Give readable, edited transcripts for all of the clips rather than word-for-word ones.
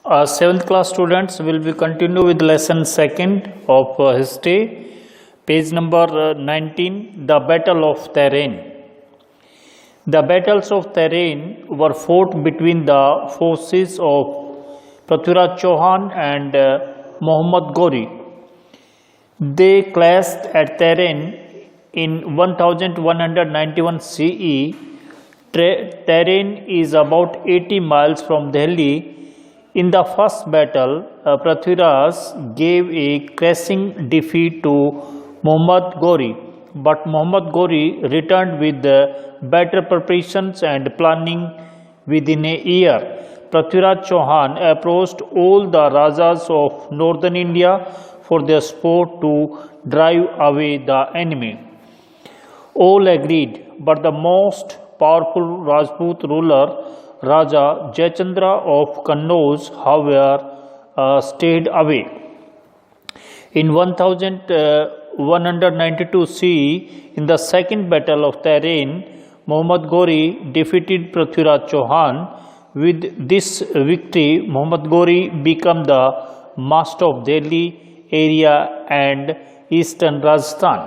Seventh class students will be continue with lesson second of history, page number 19, the Battle of Tarain. The battles of Tarain were fought between the forces of Prithviraj Chauhan and Muhammad Ghori. They clashed at Tarain in 1191 CE. Tarain is about 80 miles from Delhi. In the first battle, Prithviraj gave a crushing defeat to Muhammad Ghori, but Muhammad Ghori returned with better preparations and planning. Within a year, Prithviraj Chauhan approached all the Rajas of northern India for their support to drive away the enemy. All agreed, but the most powerful Rajput ruler, Raja Jayachandra of Kannauj, however, stayed away. In 1192 CE, in the second battle of Tarain, Muhammad Ghori defeated Prithviraj Chauhan. With this victory, Muhammad Ghori became the master of Delhi area and eastern Rajasthan.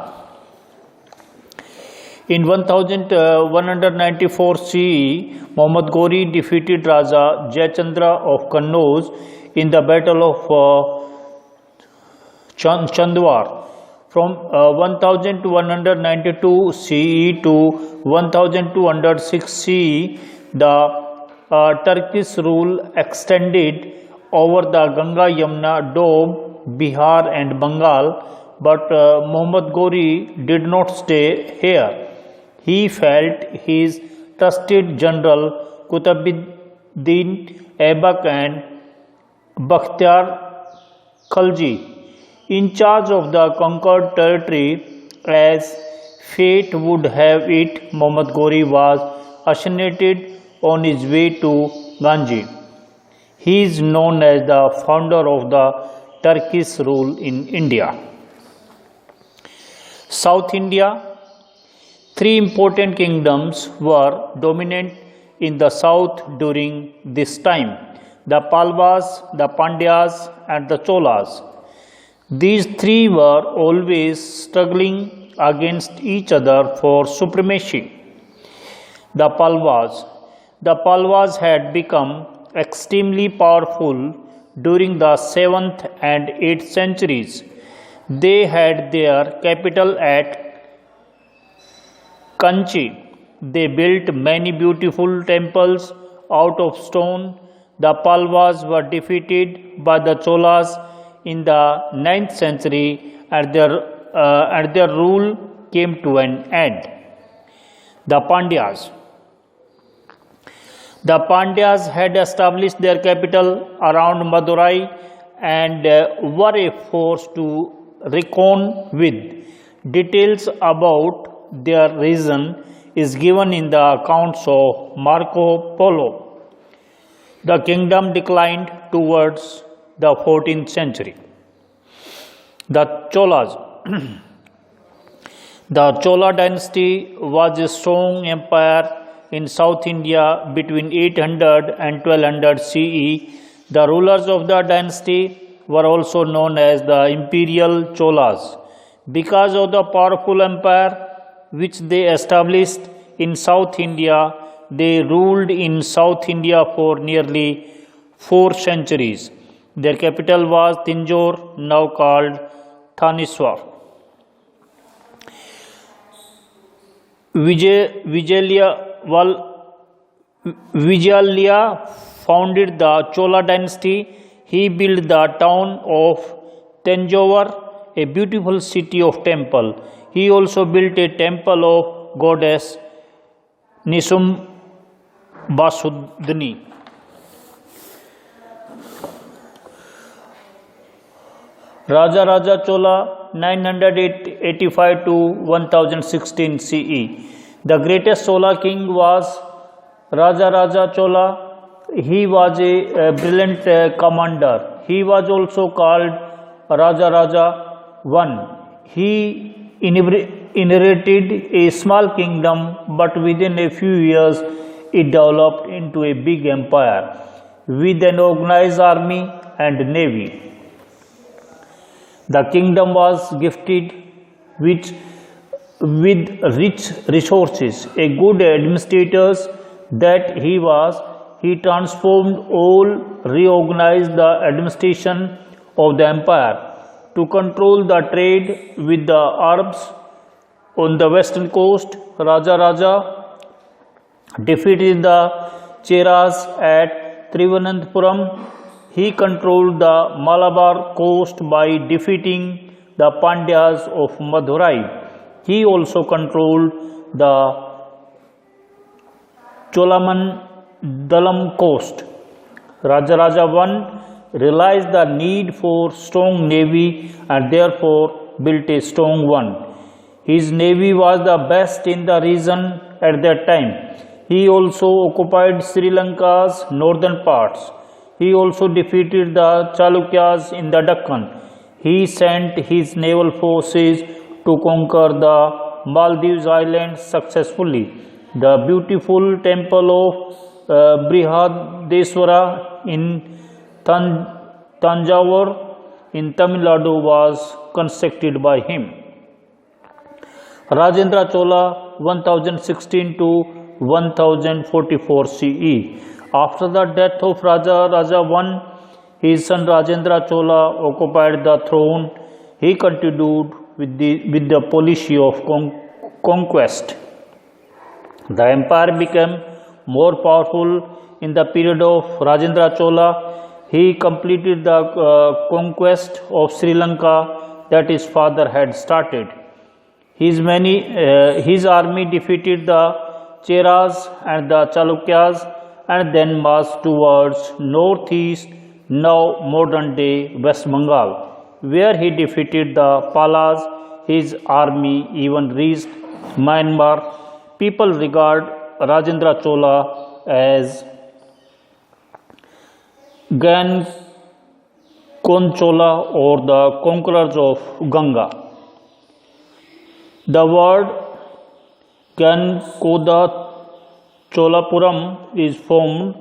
In 1194 CE, Muhammad Ghori defeated Raja Jayachandra of Kannauj in the Battle of Chandwar. From 1192 CE to 1206 CE, the Turkish rule extended over the Ganga Yamuna Doab, Bihar and Bengal, but Muhammad Ghori did not stay here. He felt his trusted general Qutbuddin Aibak and Bakhtiar Khalji in charge of the conquered territory. As fate would have it, Muhammad Ghori was assassinated on his way to Ganji. He is known as the founder of the Turkish rule in India. South India. Three important kingdoms were dominant in the south during this time: the Palwas, the Pandyas and the Cholas. These three were always struggling against each other for supremacy. The Palwas had become extremely powerful during the 7th and 8th centuries. They had their capital at Kanchi. They built many beautiful temples out of stone. The Palwas were defeated by the Cholas in the 9th century and their rule came to an end. The Pandyas had established their capital around Madurai and were a force to reckon with. Details about their reason is given in the accounts of Marco Polo. The kingdom declined towards the 14th century. The Cholas. The Chola dynasty was a strong empire in South India between 800 and 1200 CE. The rulers of the dynasty were also known as the Imperial Cholas. Because of the powerful empire which they established in South India, they ruled in South India for nearly 4 centuries. Their capital was Tanjore, now called Thaneswar. Vijayalaya founded the Chola dynasty. He built the town of Tanjore, a beautiful city of temple. He also built a temple of goddess Nisumbasudni. Raja Chola 985 to 1016 CE. The greatest Chola king was Raja Chola. He was a brilliant commander. He was also called Raja I. He inherited a small kingdom, but within a few years it developed into a big empire. with an organized army and navy. The kingdom was gifted with, with rich resources, a good administrators that he was. He transformed all, reorganized the administration of the empire to control the trade with the Arabs on the western coast. Raja defeated the Cheras at Thiruvananthapuram. He controlled the Malabar coast by defeating the Pandyas of Madurai. He also controlled the Cholamandalam coast. Raja I realized the need for strong navy and therefore built a strong one. His navy was the best in the region at that time. He also occupied Sri Lanka's northern parts. He also defeated the Chalukyas in the Deccan. He sent his naval forces to conquer the Maldives Islands successfully. The beautiful temple of Brihadeswara in Tanjavur in Tamil Nadu was constructed by him. Rajendra Chola 1016 to 1044 CE. After the death of Raja I, his son Rajendra Chola occupied the throne. He continued with the policy of conquest. The empire became more powerful in the period of Rajendra Chola. He completed the conquest of Sri Lanka that his father had started. His army defeated the Cheras and the Chalukyas and then marched towards northeast, now modern day West Bengal, where he defeated the Palas. His army even reached Myanmar. People regard Rajendra Chola as Gan Konchola or the conquerors of Ganga. The word Gankoda Cholapuram is formed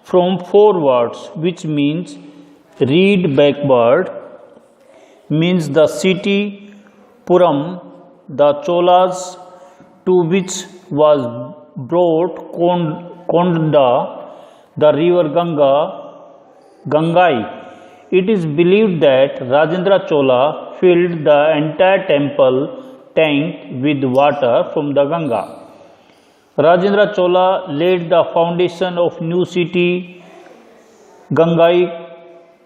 from 4 words, which means reed backward, means the city, Puram, the Cholas, to which was brought Konda, the river Gangai. It is believed that Rajendra Chola filled the entire temple tank with water from the Ganga. Rajendra Chola laid the foundation of new city Gangai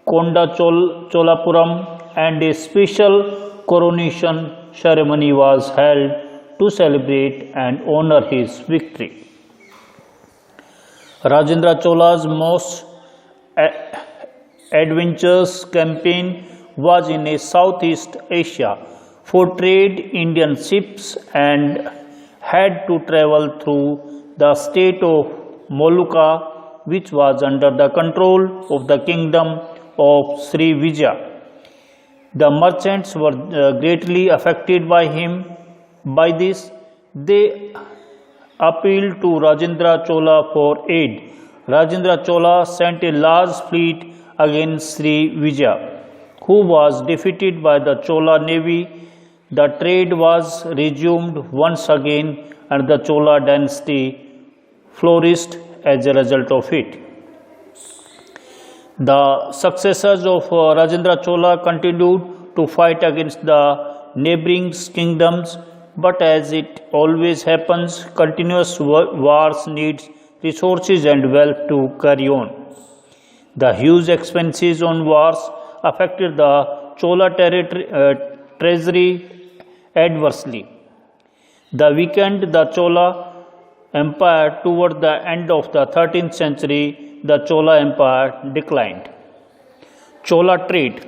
Konda Cholapuram, and a special coronation ceremony was held to celebrate and honor his victory. Rajendra Chola's most adventurous campaign was in Southeast Asia. For trade, Indian ships and had to travel through the state of Molucca, which was under the control of the kingdom of Sri Vijaya. The merchants were greatly affected by him. By this, they appealed to Rajendra Chola for aid. Rajendra Chola sent a large fleet against Sri Vijaya, who was defeated by the Chola navy. The trade was resumed once again and the Chola dynasty flourished as a result of it. The successors of Rajendra Chola continued to fight against the neighboring kingdoms, but as it always happens, continuous wars need resources and wealth to carry on. The huge expenses on wars affected the Chola treasury adversely. The weakened the Chola Empire toward the end of the 13th century. The Chola Empire declined. Chola trade.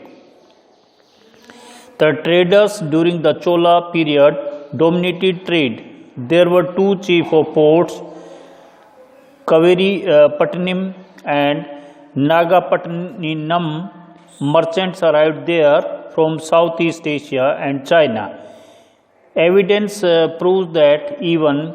The traders during the Chola period dominated trade. There were 2 chief ports, Kaveri Pattanam and Nagapattinam. Merchants arrived there from Southeast Asia and China. Evidence proves that even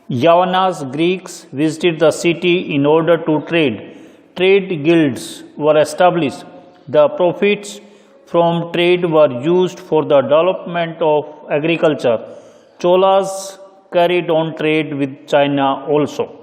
Yavanas Greeks visited the city in order to trade. Trade guilds were established. The profits from trade were used for the development of agriculture. Cholas carried on trade with China also.